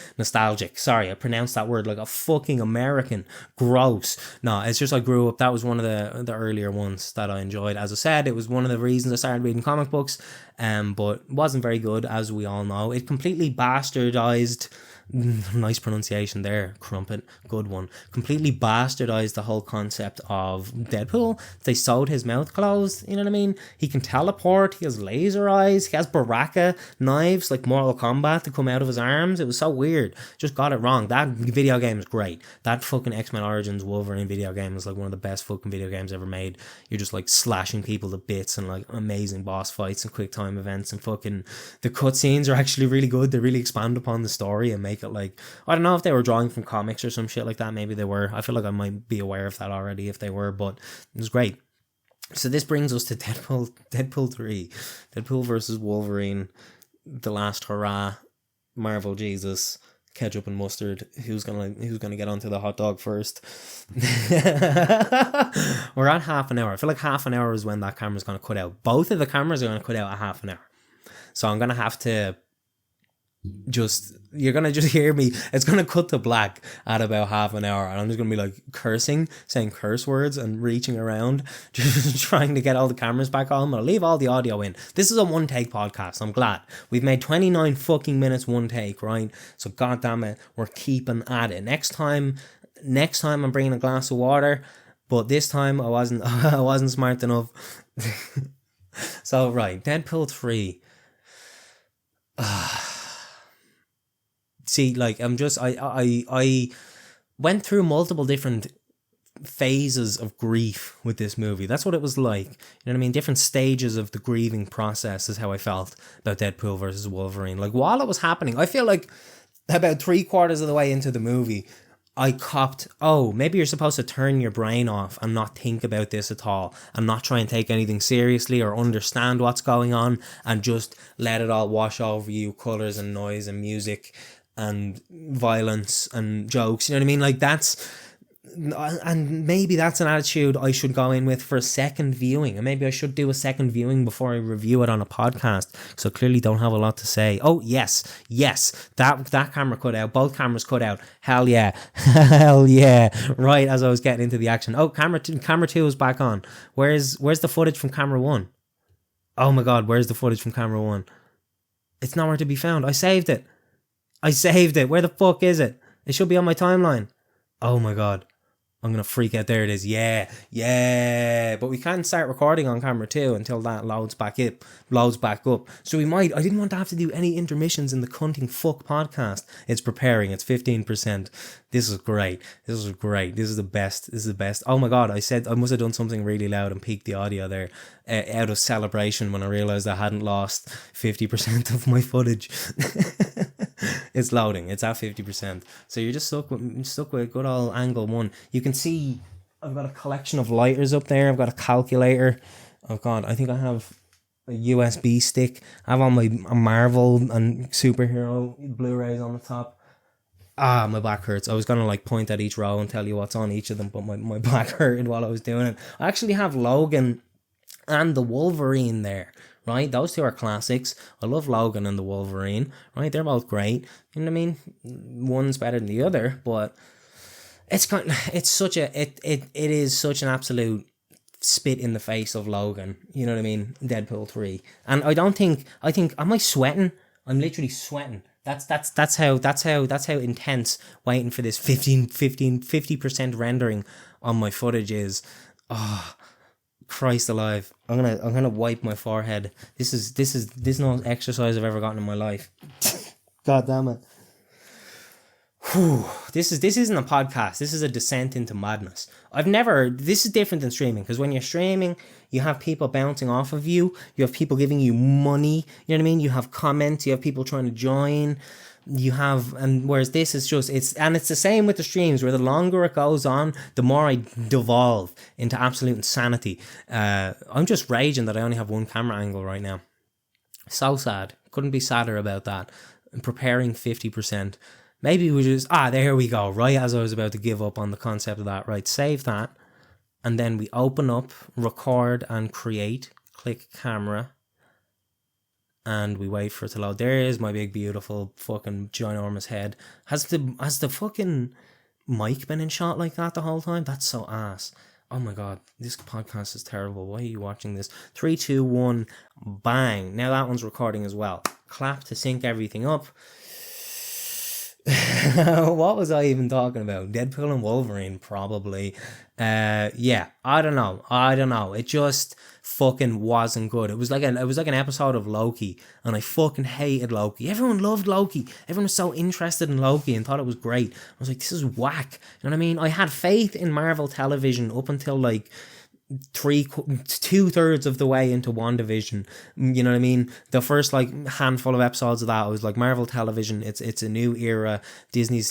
Sorry, I pronounced that word like a fucking American. Gross. No, it's just I grew up. That was one of the earlier ones that I enjoyed. As I said, it was one of the reasons I started reading comic books, but wasn't very good, as we all know. It completely bastardized. Nice pronunciation there, Crumpet, good one. Completely bastardized the whole concept of Deadpool. They sewed his mouth closed, you know what I mean? He can teleport, he has laser eyes, he has Baraka knives like Mortal Kombat to come out of his arms. It was so weird. Just got it wrong. That video game is great. That fucking X-Men Origins Wolverine video game is like one of the best fucking video games ever made. You're just like slashing people to bits and like amazing boss fights and quick time events, and fucking the cutscenes are actually really good. They really expand upon the story and make it like, I don't know if they were drawing from comics or some shit like that. Maybe they were. I feel like I might be aware of that already if they were, but it was great. So this brings us to Deadpool 3, Deadpool versus Wolverine, the last hurrah, Marvel Jesus, ketchup and mustard. Who's gonna get onto the hot dog first? We're at half an hour. I feel like half an hour is when that camera's gonna cut out. Both of the cameras are gonna cut out at half an hour. So I'm gonna have to you're gonna just hear me. It's gonna cut to black at about half an hour, and I'm just gonna be like cursing, saying curse words, and reaching around, just trying to get all the cameras back on. I'll leave all the audio in. This is a one take podcast. I'm glad we've made 29 fucking minutes one take, right? So god damn it, we're keeping at it. Next time I'm bringing a glass of water, but this time I wasn't smart enough. So right, Deadpool 3. See, like, I went through multiple different phases of grief with this movie. That's what it was like. You know what I mean? Different stages of the grieving process is how I felt about Deadpool versus Wolverine. Like, while it was happening, I feel like about 3/4 of the way into the movie, I copped, oh, maybe you're supposed to turn your brain off and not think about this at all, and not try and take anything seriously or understand what's going on, and just let it all wash over you, colours and noise and music and violence and jokes. You know what I mean? Like, and maybe that's an attitude I should go in with for a second viewing, and maybe I should do a second viewing before I review it on a podcast, because I clearly don't have a lot to say. Oh yes, that camera cut out, both cameras cut out. Hell yeah. Right as I was getting into the action. Oh, camera two is back on. Where's the footage from camera 1? Oh my god, where's the footage from camera 1? It's nowhere to be found. I saved it. Where the fuck is it? It should be on my timeline. Oh my god, I'm gonna freak out. There it is. Yeah. But we can't start recording on camera 2 until that loads back up. So I didn't want to have to do any intermissions in the cunting fuck podcast. It's preparing. It's 15%. This is great. This is the best. Oh my god, I must have done something really loud and peaked the audio there out of celebration when I realized I hadn't lost 50% of my footage. It's loading. It's at 50%. So you're just stuck with good old angle 1. You can see I've got a collection of lighters up there. I've got a calculator. Oh god, I think I have a USB stick. I have all my Marvel and superhero Blu-rays on the top. My back hurts. I was gonna like point at each row and tell you what's on each of them, but my back hurted while I was doing it. I actually have Logan and the Wolverine there. Right, those two are classics. I love Logan and the Wolverine. Right, they're both great. You know what I mean? One's better than the other, but it is such an absolute spit in the face of Logan. You know what I mean? Deadpool 3, and I think am I sweating? I'm literally sweating. That's how intense waiting for this 50% rendering on my footage is. Oh, Christ alive. I'm gonna wipe my forehead. This is no exercise I've ever gotten in my life. God damn it. Whew. This isn't a podcast. This is a descent into madness. This is different than streaming, because when you're streaming, you have people bouncing off of you. You have people giving you money. You know what I mean? You have comments. You have people trying to join. Whereas this is just, it's the same with the streams, where the longer it goes on, the more I devolve into absolute insanity. I'm just raging that I only have one camera angle right now. So sad. Couldn't be sadder about that. I'm preparing 50%. Maybe we just, there we go. Right as I was about to give up on the concept of that. Right, save that. And then we open up, record and create, click camera. And we wait for it to load. There is my big, beautiful, fucking ginormous head. Has the fucking mic been in shot like that the whole time? That's so ass. Oh my god, this podcast is terrible. Why are you watching this? 3, 2, 1, bang. Now that one's recording as well. Clap to sync everything up. What was I even talking about? Deadpool and Wolverine, probably. Yeah, I don't know. It just fucking wasn't good. It was like an episode of Loki, and I fucking hated Loki. Everyone loved Loki. Everyone was so interested in Loki and thought it was great. I was like, this is whack. You know what I mean? I had faith in Marvel television up until like 2/3 of the way into WandaVision. You know what I mean? The first like handful of episodes of that, I was like, Marvel television, it's a new era. Disney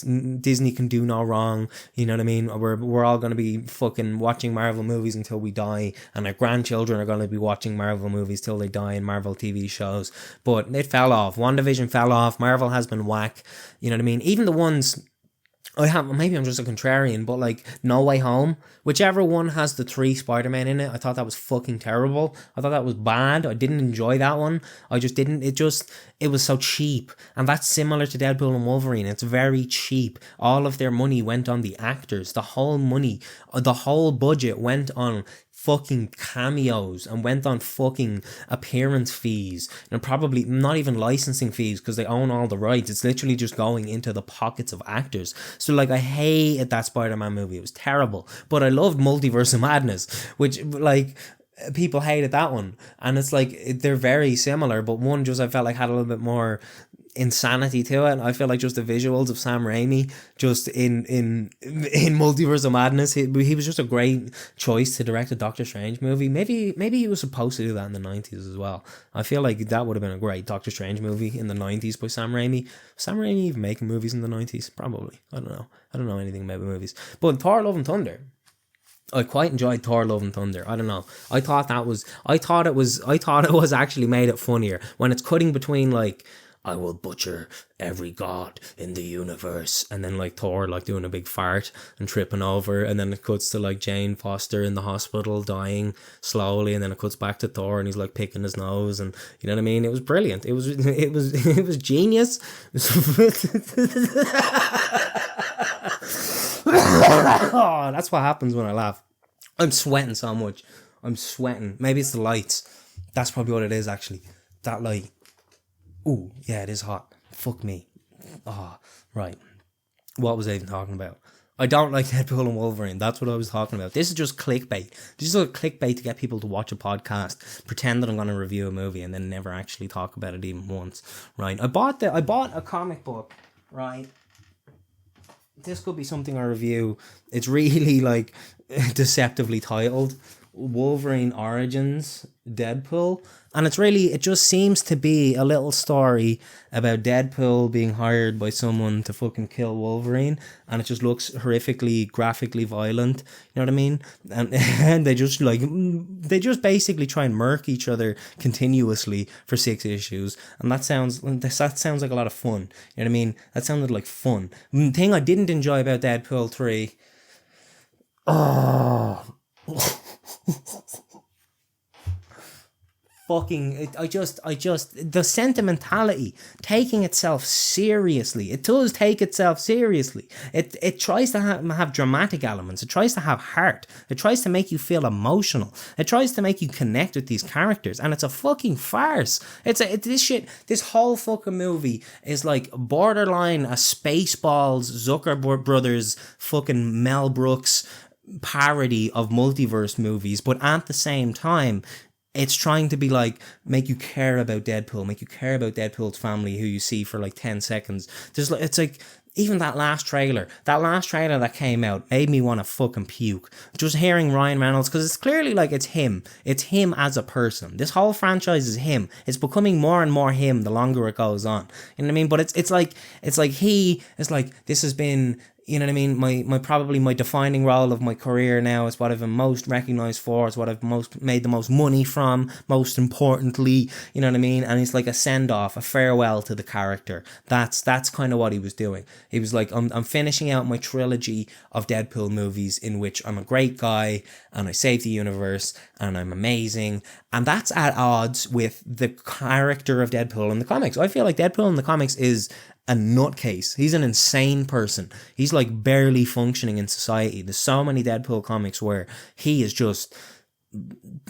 can do no wrong. You know what I mean? We're all going to be fucking watching Marvel movies until we die, and our grandchildren are going to be watching Marvel movies till they die in Marvel TV shows. But it fell off. WandaVision fell off. Marvel has been whack. You know what I mean? Even the ones maybe I'm just a contrarian, but like No Way Home, whichever one has the 3 Spider-Man in it, I thought that was fucking terrible. I thought that was bad. I didn't enjoy that one. I just didn't. It was so cheap. And that's similar to Deadpool and Wolverine. It's very cheap. All of their money went on the actors. The whole budget went on fucking cameos and went on fucking appearance fees and probably not even licensing fees because they own all the rights. It's literally just going into the pockets of actors. So like I hated that Spider-Man movie. It was terrible. But I loved Multiverse of Madness, which like people hated that one. And it's like they're very similar, but one just I felt like had a little bit more insanity to it. I feel like just the visuals of Sam Raimi just in Multiverse of Madness, he was just a great choice to direct a Doctor Strange movie. Maybe he was supposed to do that in the 90s as well. I feel like that would have been a great Doctor Strange movie in the 90s by Sam Raimi. Sam Raimi even making movies in the 90s? Probably. I don't know anything about movies. But Thor Love and Thunder, I quite enjoyed Thor Love and Thunder. I don't know. I thought it was actually made it funnier when it's cutting between like I will butcher every god in the universe, and then like Thor like doing a big fart and tripping over, and then it cuts to like Jane Foster in the hospital dying slowly, and then it cuts back to Thor and he's like picking his nose, and you know what I mean? It was brilliant. It was genius. Oh, that's what happens when I laugh. I'm sweating so much. I'm sweating. Maybe it's the lights. That's probably what it is actually. That light. Ooh, yeah, it is hot. Fuck me. Oh, right. What was I even talking about? I don't like Deadpool and Wolverine. That's what I was talking about. This is just clickbait. This is a clickbait to get people to watch a podcast, pretend that I'm going to review a movie, and then never actually talk about it even once. Right? I bought a comic book. Right? This could be something I review. It's really like deceptively titled Wolverine Origins Deadpool, and it just seems to be a little story about Deadpool being hired by someone to fucking kill Wolverine, and it just looks horrifically graphically violent, you know what I mean? And they just basically try and murk each other continuously for 6 issues, and that sounds like a lot of fun, you know what I mean? That sounded like fun. The thing I didn't enjoy about Deadpool 3, the sentimentality, taking itself seriously. It does take itself seriously. It tries to have dramatic elements. It tries to have heart. It tries to make you feel emotional. It tries to make you connect with these characters, and it's a fucking farce. This whole fucking movie is like borderline a Spaceballs, Zucker Brothers, fucking Mel Brooks parody of multiverse movies, but at the same time it's trying to be like make you care about Deadpool, make you care about Deadpool's family who you see for like 10 seconds. It's like even that last trailer that came out made me want to fucking puke. Just hearing Ryan Reynolds, because it's clearly like it's him as a person. This whole franchise is him. It's becoming more and more him the longer it goes on. You know what I mean? But it's like this has been, you know what I mean, my defining role of my career now. Is what I've been most recognized for. It's what I've made the most money from, most importantly, you know what I mean? And it's like a send-off, a farewell to the character. That's kind of what he was doing. He was like, I'm finishing out my trilogy of Deadpool movies in which I'm a great guy and I save the universe and I'm amazing. And that's at odds with the character of Deadpool in the comics. I feel like Deadpool in the comics is a nutcase. He's an insane person. He's like barely functioning in society. There's so many Deadpool comics where he is just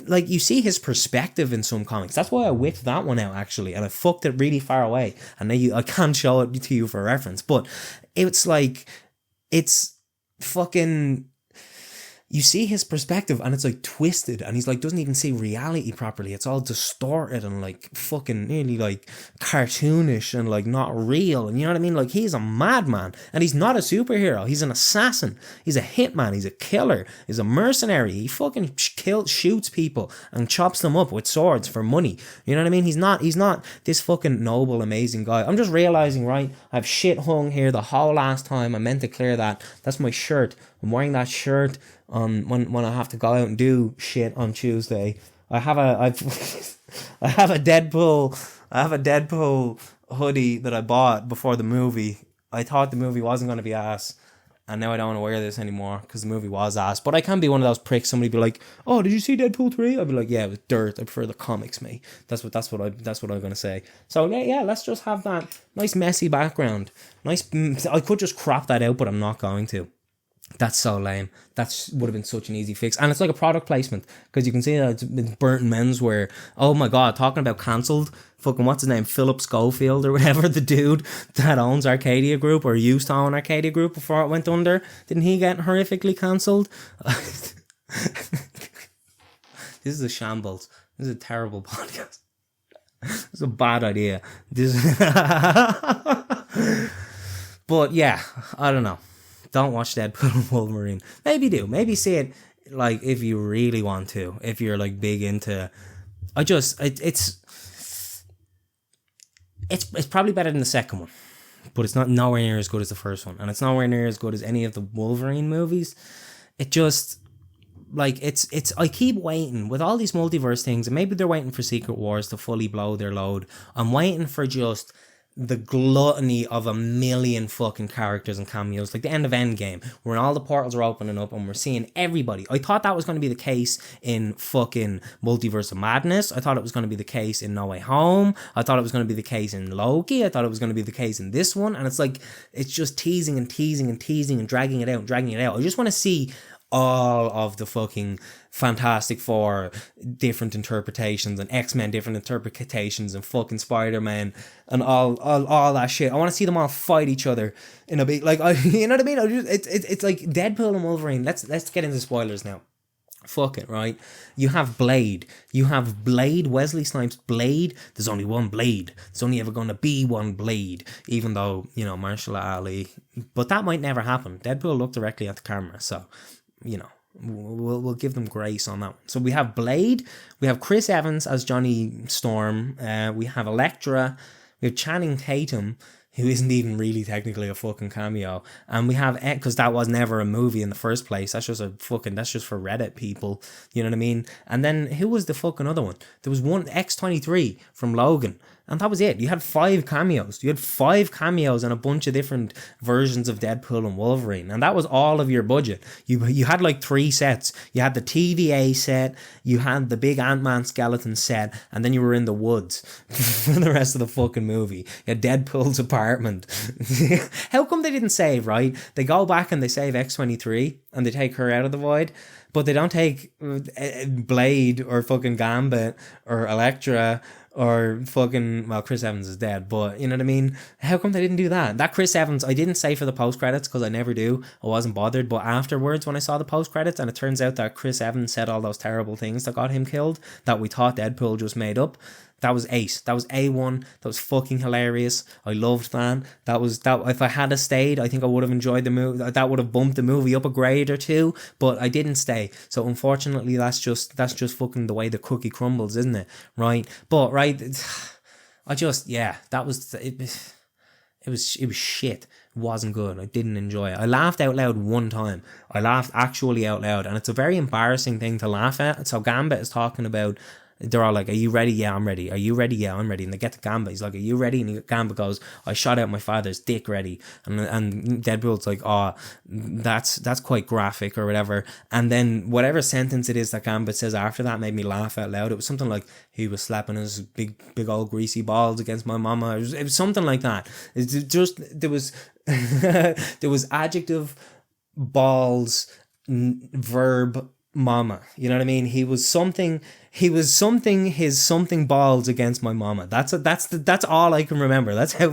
like, you see his perspective in some comics. That's why I whipped that one out actually, and I fucked it really far away. And now I can't show it to you for reference, but it's like, it's fucking, you see his perspective and it's like twisted, and he's like doesn't even see reality properly. It's all distorted and like fucking nearly like cartoonish and like not real. And you know what I mean? Like, he's a madman, and he's not a superhero. He's an assassin. He's a hitman. He's a killer. He's a mercenary. He fucking shoots people and chops them up with swords for money. You know what I mean? He's not this fucking noble, amazing guy. I'm just realizing, right? I've shit hung here the whole last time. I meant to clear that. That's my shirt. I'm wearing that shirt when I have to go out and do shit on Tuesday. I have a Deadpool hoodie that I bought before the movie. I thought the movie wasn't going to be ass, and now I don't want to wear this anymore because the movie was ass. But I can be one of those pricks. Somebody be like, "Oh, did you see Deadpool 3?" I'd be like, "Yeah, it was dirt. I prefer the comics, mate." That's what I'm gonna say. So yeah, let's just have that nice messy background. Nice. I could just crop that out, but I'm not going to. That's so lame. That would have been such an easy fix. And it's like a product placement because you can see that it's been burnt in menswear. Oh my God, talking about cancelled. Fucking what's his name? Philip Schofield or whatever, the dude that owns Arcadia Group or used to own Arcadia Group before it went under. Didn't he get horrifically cancelled? This is a shambles. This is a terrible podcast. This is a bad idea. But yeah, I don't know. Don't watch Deadpool and Wolverine. Maybe do. Maybe see it like if you really want to. If you're like big into, it's probably better than the second one, but it's not nowhere near as good as the first one, and it's nowhere near as good as any of the Wolverine movies. It just like it's. I keep waiting with all these multiverse things, and maybe they're waiting for Secret Wars to fully blow their load. I'm waiting for just the gluttony of a million fucking characters and cameos, like the end of Endgame, where all the portals are opening up and we're seeing everybody. I thought that was going to be the case in fucking Multiverse of Madness. I thought it was going to be the case in No Way Home. I thought it was going to be the case in Loki. I thought it was going to be the case in this one. And it's like, it's just teasing and teasing and teasing and dragging it out and dragging it out. I just want to see all of the fucking Fantastic Four different interpretations and X-Men different interpretations and fucking Spider-Man and all that shit. I want to see them all fight each other in a bit, like, you know what I mean? It's like Deadpool and Wolverine. Let's get into spoilers now. Fuck it, right? You have Blade. Wesley Snipes' Blade. There's only one Blade. There's only ever going to be one Blade, even though, you know, Marshall Ali. But that might never happen. Deadpool looked directly at the camera, so, you know, we'll give them grace on that one. So we have Blade, we have Chris Evans as Johnny Storm, we have Elektra, we have Channing Tatum, who isn't even really technically a fucking cameo, and we have, because that was never a movie in the first place, that's just for Reddit people, you know what I mean? And then who was the fucking other one? There was one, X-23 from Logan, and that was it. You had 5 cameos. You had 5 cameos and a bunch of different versions of Deadpool and Wolverine. And that was all of your budget. You had like 3 sets. You had the TVA set, you had the big Ant-Man skeleton set, and then you were in the woods for the rest of the fucking movie. You had Deadpool's apartment. How come they didn't save, right? They go back and they save X-23 and they take her out of the void, but they don't take Blade or fucking Gambit or Elektra or fucking, well, Chris Evans is dead, but you know what I mean? How come they didn't do that? That Chris Evans, I didn't say for the post-credits because I never do. I wasn't bothered, but afterwards when I saw the post-credits and it turns out that Chris Evans said all those terrible things that got him killed, that we thought Deadpool just made up, that was ace. That was A1. That was fucking hilarious. I loved that. That if I had stayed, I think I would have enjoyed the movie. That would have bumped the movie up a grade or 2, but I didn't stay. So unfortunately, that's just fucking the way the cookie crumbles, isn't it? Right? But right, that was it. It was shit. It wasn't good. I didn't enjoy it. I laughed out loud one time. I laughed actually out loud, and it's a very embarrassing thing to laugh at. So Gambit is talking about, they're all like, "Are you ready? Yeah, I'm ready. Are you ready? Yeah, I'm ready." And they get to Gambit. He's like, "Are you ready?" And Gambit goes, "I shot out my father's dick ready." And Deadpool's like, "Oh, that's quite graphic," or whatever. And then whatever sentence it is that Gambit says after that made me laugh out loud. It was something like, "He was slapping his big old greasy balls against my mama." It was something like that. It's just, there was there was adjective, balls, verb, mama. You know what I mean? He was something his something balls against my mama. That's all I can remember. That's how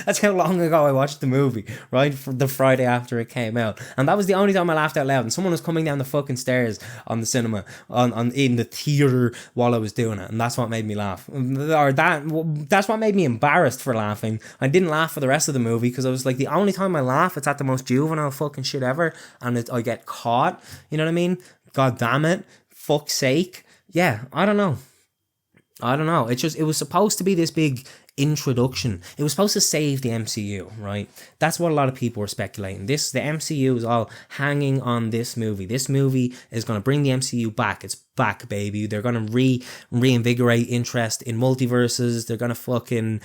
that's how long ago I watched the movie, right? For the Friday after it came out. And that was the only time I laughed out loud. And someone was coming down the fucking stairs on the cinema, on in the theater while I was doing it. And that's what made me laugh. Or that's what made me embarrassed for laughing. I didn't laugh for the rest of the movie because I was like, the only time I laugh, it's at the most juvenile fucking shit ever. And I get caught. You know what I mean? God damn it. Fuck's sake. Yeah, I don't know. It was supposed to be this big introduction. It was supposed to save the MCU, right? That's what a lot of people were speculating. The MCU is all hanging on this movie. This movie is going to bring the MCU back. It's back, baby. They're gonna reinvigorate interest in multiverses. They're gonna fucking,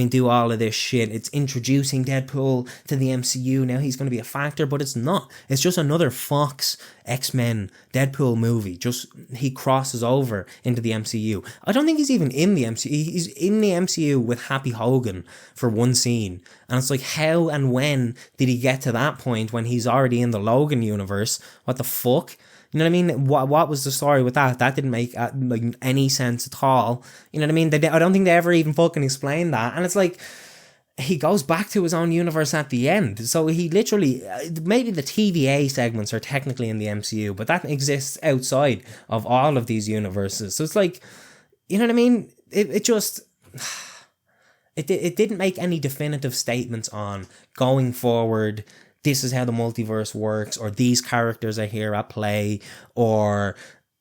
do all of this shit. It's introducing Deadpool to the MCU. Now he's gonna be a factor, but it's not. It's just another Fox X-Men Deadpool movie. Just he crosses over into the MCU. I don't think he's even in the MCU. He's in the MCU with Happy Hogan for one scene. And it's like, how and when did he get to that point when he's already in the Logan universe? What the fuck? You know what I mean? What was the story with that? That didn't make any sense at all. You know what I mean? I don't think they ever even fucking explained that. And it's like, he goes back to his own universe at the end. So he literally, maybe the TVA segments are technically in the MCU, but that exists outside of all of these universes. So it's like, you know what I mean? It just... It didn't make any definitive statements on going forward, this is how the multiverse works, or these characters are here at play, or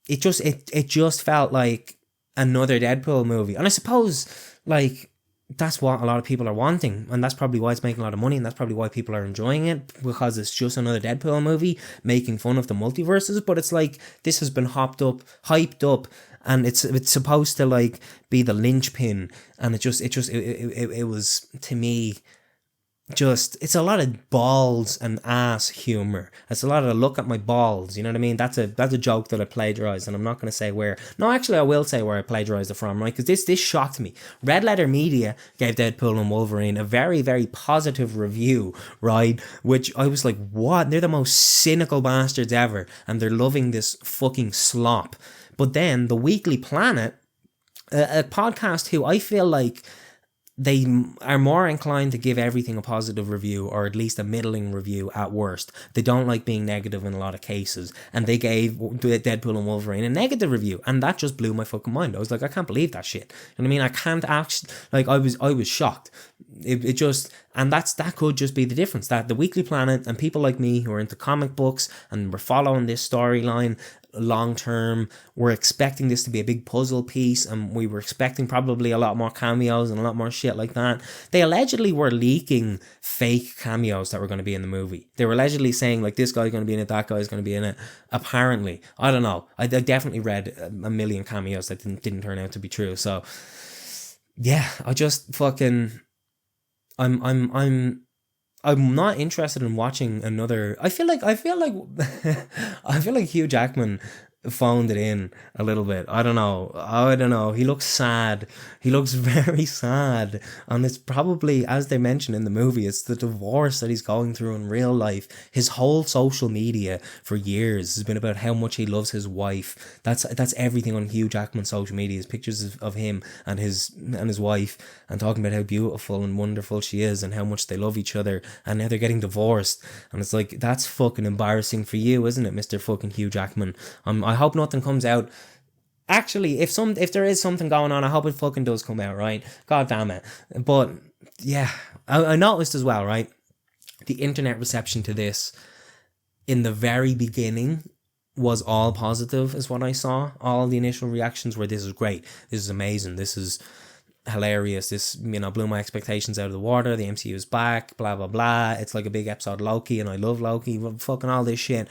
it just felt like another Deadpool movie. And I suppose, like, that's what a lot of people are wanting, and that's probably why it's making a lot of money, and that's probably why people are enjoying it, because it's just another Deadpool movie making fun of the multiverses. But it's like, this has been hyped up, and it's supposed to like be the linchpin, and it was, to me, just, it's a lot of balls and ass humor. It's a lot of look at my balls, you know what I mean? That's a joke that I plagiarized, and I'm not going to say where. No, actually I will say where I plagiarized it from, right? Because this shocked me. Red Letter Media gave Deadpool and Wolverine a very, very positive review, right? Which I was like, what? They're the most cynical bastards ever, and they're loving this fucking slop. But then the Weekly Planet, a podcast who I feel like they are more inclined to give everything a positive review, or at least a middling review at worst. They don't like being negative in a lot of cases, and they gave Deadpool and Wolverine a negative review, and that just blew my fucking mind. I was like, I can't believe that shit. You know what I mean? I can't actually, like, I was shocked. It just, and that could just be the difference, that the Weekly Planet and people like me who are into comic books and we're following this storyline long term, we're expecting this to be a big puzzle piece, and we were expecting probably a lot more cameos and a lot more shit like that. They allegedly were leaking fake cameos that were going to be in the movie. They were allegedly saying, like, this guy's going to be in it, that guy's going to be in it. Apparently, I don't know, I definitely read a million cameos that didn't turn out to be true. So yeah, I just fucking, I'm not interested in watching another. I feel like I feel like Hugh Jackman phoned it in a little bit. I don't know. He looks sad. He looks very sad. And it's probably, as they mention in the movie, it's the divorce that he's going through in real life. His whole social media for years has been about how much he loves his wife. That's everything on Hugh Jackman's social media, is pictures of him and his wife, and talking about how beautiful and wonderful she is and how much they love each other, and now they're getting divorced. And it's like, that's fucking embarrassing for you, isn't it, Mr. fucking Hugh Jackman? I hope nothing comes out. Actually, if there is something going on, I hope it fucking does come out, right? God damn it. But yeah, I noticed as well, right? The internet reception to this in the very beginning was all positive, is what I saw. All the initial reactions were, this is great, this is amazing, this is hilarious, this, blew my expectations out of the water, the MCU is back, blah blah blah, it's like a big episode of Loki, and I love Loki, fucking all this shit.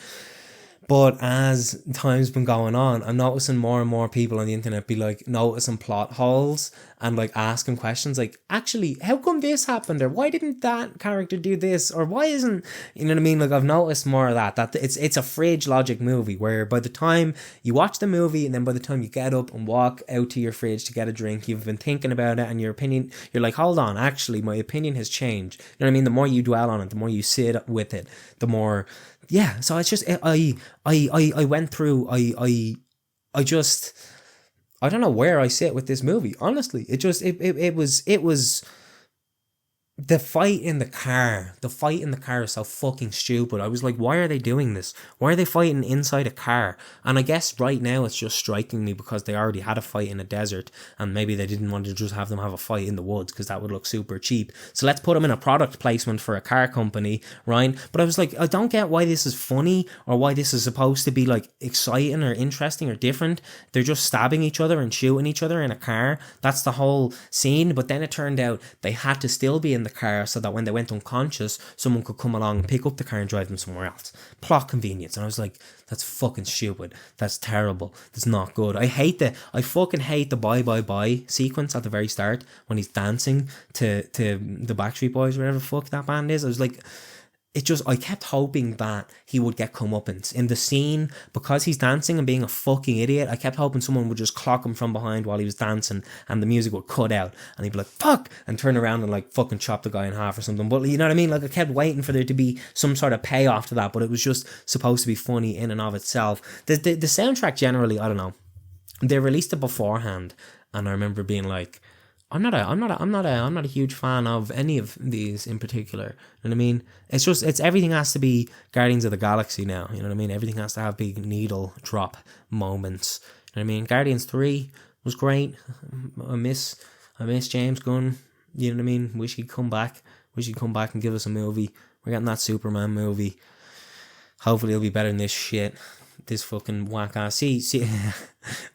But as time's been going on, I'm noticing more and more people on the internet be like noticing plot holes and like asking questions like, actually, how come this happened? Or why didn't that character do this? Or why isn't, you know what I mean? Like, I've noticed more of that it's a fridge logic movie, where by the time you watch the movie and then by the time you get up and walk out to your fridge to get a drink, you've been thinking about it, and your opinion, you're like, hold on, actually, my opinion has changed. You know what I mean? The more you dwell on it, the more you sit with it, the more... Yeah, so it's just, I went through, I don't know where I sit with this movie, honestly. It was, the fight in the car is so fucking stupid. I was like, why are they doing this? Why are they fighting inside a car? And I guess right now it's just striking me because they already had a fight in a desert, and maybe they didn't want to just have them have a fight in the woods because that would look super cheap. So let's put them in a product placement for a car company, right? But I was like, I don't get why this is funny, or why this is supposed to be like exciting or interesting or different. They're just stabbing each other and shooting each other in a car. That's the whole scene. But then it turned out they had to still be in the car so that when they went unconscious, someone could come along and pick up the car and drive them somewhere else. Plot convenience. And I was like, that's fucking stupid. That's terrible. That's not good. I fucking hate the bye bye bye sequence at the very start when he's dancing to the Backstreet Boys, whatever the fuck that band is. I was like, I kept hoping that he would get comeuppance in the scene because he's dancing and being a fucking idiot. I kept hoping someone would just clock him from behind while he was dancing and the music would cut out and he'd be like, fuck, and turn around and like fucking chop the guy in half or something. But you know what I mean? Like I kept waiting for there to be some sort of payoff to that, but it was just supposed to be funny in and of itself. The soundtrack generally, I don't know. They released it beforehand and I remember being like, I'm not a huge fan of any of these in particular. You know what I mean? It's everything has to be Guardians of the Galaxy now. You know what I mean? Everything has to have big needle drop moments. You know what I mean? Guardians 3 was great. I miss James Gunn. You know what I mean? Wish he'd come back and give us a movie. We're getting that Superman movie. Hopefully it'll be better than this shit. This fucking whack ass. See,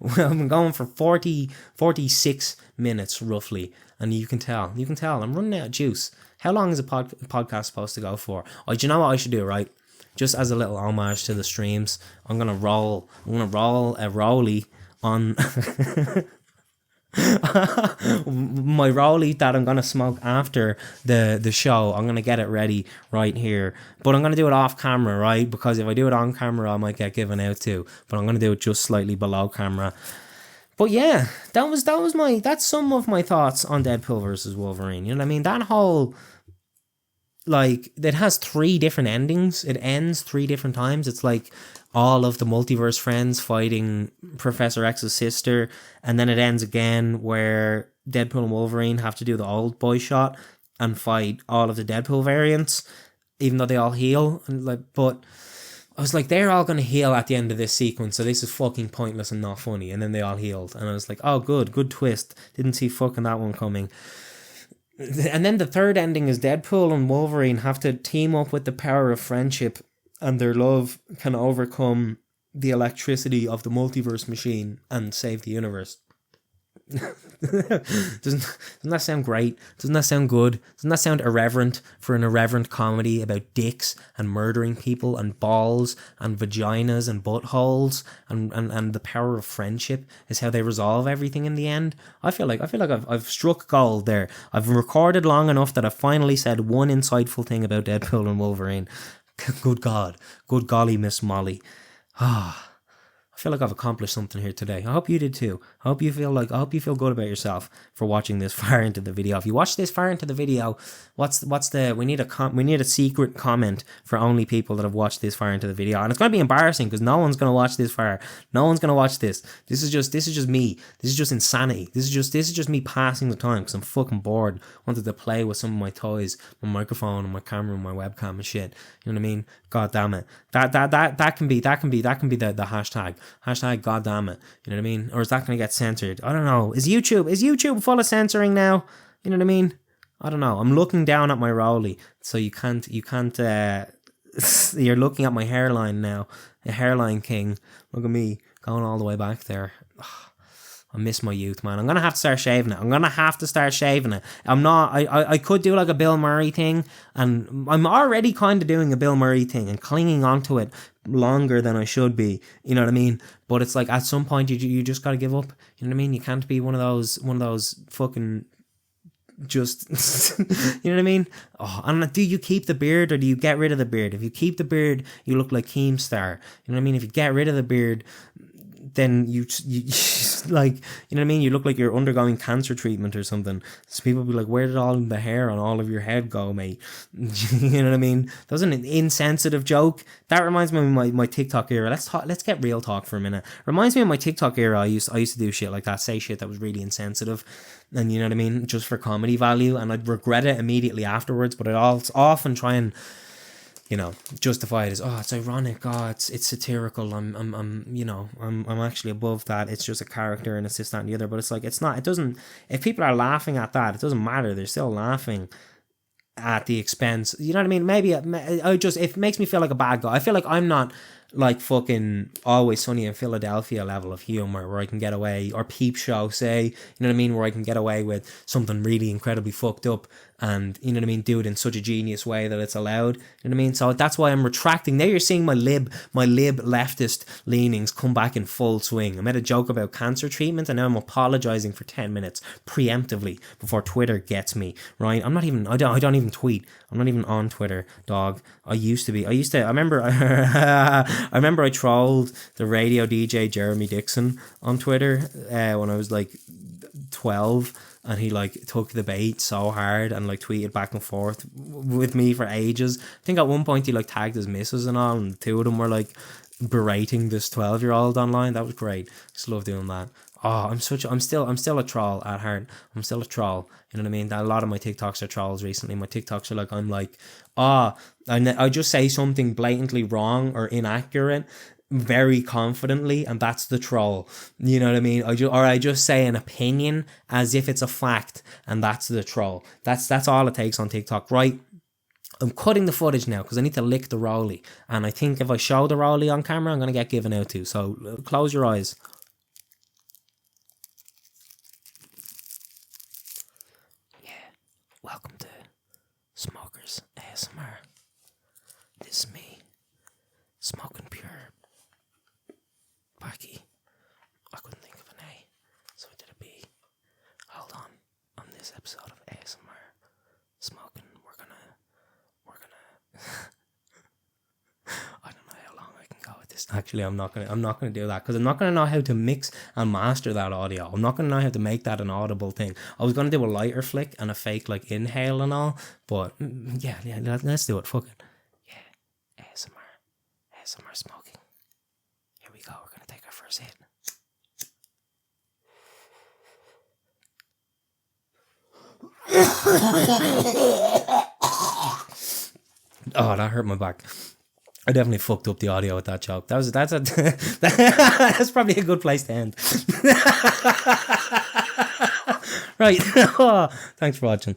well, I've been going for 46 minutes roughly, and you can tell I'm running out of juice. How long is a podcast supposed to go for? Oh, do you know what I should do, right? Just as a little homage to the streams, I'm gonna roll a rollie on my rollie that I'm gonna smoke after the show. I'm gonna get it ready right here, but I'm gonna do it off camera, right? Because if I do it on camera, I might get given out to. But I'm gonna do it just slightly below camera. But yeah, that's some of my thoughts on Deadpool versus Wolverine. You know what I mean? That whole, like, it has 3 different endings. It ends 3 different times. It's like all of the multiverse friends fighting Professor X's sister, and then it ends again where Deadpool and Wolverine have to do the old boy shot and fight all of the Deadpool variants, even though they all heal. And like, but I was like, they're all going to heal at the end of this sequence, so this is fucking pointless and not funny. And then they all healed. And I was like, oh, good twist. Didn't see fucking that one coming. And then the third ending is Deadpool and Wolverine have to team up with the power of friendship, and their love can overcome the electricity of the multiverse machine and save the universe. Doesn't that sound great? Doesn't that sound good? Doesn't that sound irreverent for an irreverent comedy about dicks and murdering people and balls and vaginas and buttholes and the power of friendship is how they resolve everything in the end? I feel like I've struck gold there. I've recorded long enough that I've finally said one insightful thing about Deadpool and Wolverine. Good God. Good golly, Miss Molly. I feel like I've accomplished something here today. I hope you did too. I hope you feel good about yourself for watching this far into the video. If you watch this far into the video, we need a secret comment for only people that have watched this far into the video. And it's going to be embarrassing because no one's going to watch this far. No one's going to watch this. This is just me. This is just insanity. This is just me passing the time because I'm fucking bored. Wanted to play with some of my toys, my microphone and my camera and my webcam and shit. You know what I mean? God damn it. That can be the hashtag. Hashtag God damn it. You know what I mean? Or is that going to get censored? I don't know. Is YouTube full of censoring now? You know what I mean? I don't know. I'm looking down at my rollie, so you can't you're looking at my hairline now. A hairline king. Look at me going all the way back there. I miss my youth, man. I'm going to have to start shaving it. I could do like a Bill Murray thing, and I'm already kind of doing a Bill Murray thing and clinging onto it longer than I should be. You know what I mean? But it's like at some point you just got to give up. You know what I mean? You can't be one of those fucking just you know what I mean? Oh, and do you keep the beard or do you get rid of the beard? If you keep the beard, you look like Keemstar. You know what I mean? If you get rid of the beard, then you like, you know what I mean? You look like you're undergoing cancer treatment or something. So people be like, where did all the hair on all of your head go, mate? You know what I mean? That was an insensitive joke. That reminds me of my TikTok era. Let's get real talk for a minute. Reminds me of my TikTok era. I used to do shit like that, say shit that was really insensitive. And you know what I mean? Just for comedy value. And I'd regret it immediately afterwards. But I'd often try and, you know, justify it as, oh, it's ironic, oh, it's satirical, I'm actually above that, it's just a character and it's this, that and the other. But it's like, it's not, it doesn't, if people are laughing at that, it doesn't matter, they're still laughing at the expense, you know what I mean? Maybe it makes me feel like a bad guy. I feel like I'm not like fucking Always Sunny in Philadelphia level of humor where I can get away, or Peep Show, say, you know what I mean, where I can get away with something really incredibly fucked up and, you know what I mean, do it in such a genius way that it's allowed. You know what I mean? So that's why I'm retracting. Now you're seeing my lib leftist leanings come back in full swing. I made a joke about cancer treatment, and now I'm apologizing for 10 minutes preemptively before Twitter gets me, right? I don't even tweet. I'm not even on Twitter, dog. I remember I trolled the radio DJ Jeremy Dixon on Twitter when I was like 12, and he like took the bait so hard and like tweeted back and forth with me for ages. I think at one point he like tagged his missus and all, and the two of them were like berating this 12-year-old online. That was great. Just love doing that. Oh, I'm still a troll at heart. I'm still a troll. You know what I mean? A lot of my TikToks are trolls recently. My TikToks are like, I'm like, I just say something blatantly wrong or inaccurate very confidently, and that's the troll. You know what I mean? I just say an opinion as if it's a fact, and that's the troll. That's all it takes on TikTok, right? I'm cutting the footage now because I need to lick the rollie, and I think if I show the rollie on camera, I'm going to get given out to. So close your eyes. Welcome to Smokers ASMR. This is me, smoking pure Backy. I couldn't think of an A, so I did a B. Hold on this episode of ASMR Smoking, we're gonna I don't know how long I can go with this. Actually, I'm not gonna do that, because I'm not gonna know how to mix and master that audio. I'm not gonna know how to make that an audible thing. I was gonna do a lighter flick and a fake like inhale and all, but yeah, let's do it. Fuck it. Yeah, ASMR smoking. Here we go. We're gonna take our first hit. Oh, that hurt my back. I definitely fucked up the audio with that joke. That's that's probably a good place to end. Right. Thanks for watching.